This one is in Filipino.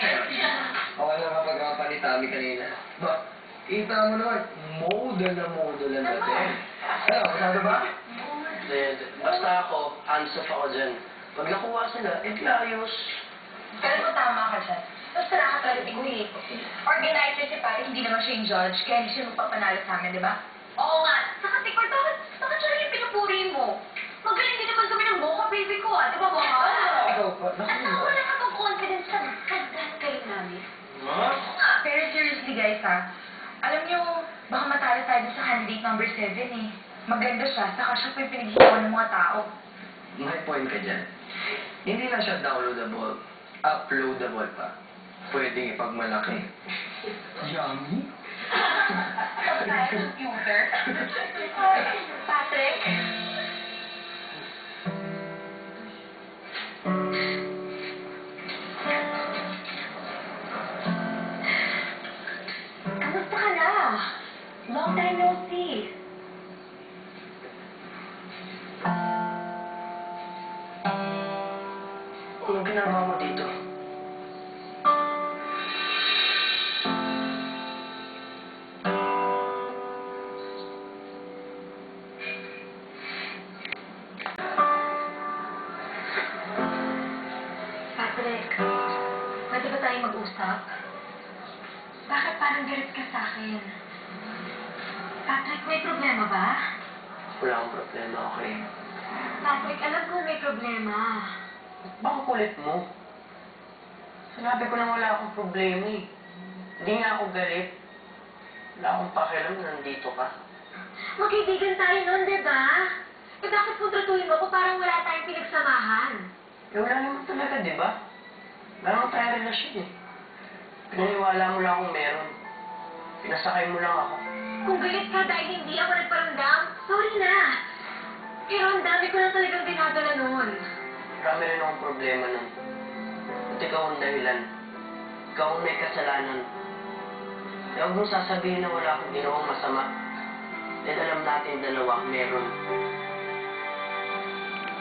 Okay lang kapag kapanitami kanina. Ba, kita mo naman, model na model ang dating. Ano, kasado ba? Basta ako, hands off ako dyan. Pag nakuha sila, ayos. Pero kung tama ka dyan, basta nakakalabi ko eh. Organizer si pare, hindi naman siya yung judge, kaya hindi siya magpapanalo sa amin, di ba? Oo nga. Saka Tikor, bakit siya rin yung pinupuri mo? Magaling din naman kami ng Boca baby ko ah, di ba Boca? Ikaw pa, At ako wala ka pang confidence sa kagdan kayo namin. Pero seriously guys ha, alam niyo, baka matalo tayo sa candidate number 7 eh. Maganda siya, saka siya pa yung pinaghihiwan ng mga tao. may point ka dyan. Hindi na siya downloadable, uploadable pa. Pwedeng ipagmalaki. Yummy? Computer. Patrick? Kamusta ka na? Long time no see. Anong ginagawa mo dito? Patrick, pwede ba tayong mag-usap? Bakit parang galit ka sa akin? Patrick, may problema ba? Wala akong problema, okay? Patrick, alam ko may problema. Baka kulit mo. Sinabi ko na wala akong problema eh. Hindi nga ako galit. Wala akong pakialam na nandito ka. Magkaibigan tayo nun, di ba? Eh bakit kung tratuhin mo ako parang wala tayong pinagsamahan? Eh wala naman talaga, di ba? Wala naman tayong relasyon eh. Pinaniwala mo lang akong meron. Pinasakay mo lang ako. Kung galit ka dahil hindi ako nagparamdam, sorry na. Pero ang dami ko na talagang dinadala noon. Marami rin akong problema nun. At ikaw ang dahilan. Ikaw ang may kasalanan. Kaya huwag mong sasabihin na wala akong ginawang masama. Dahil alam natin dalawa, meron.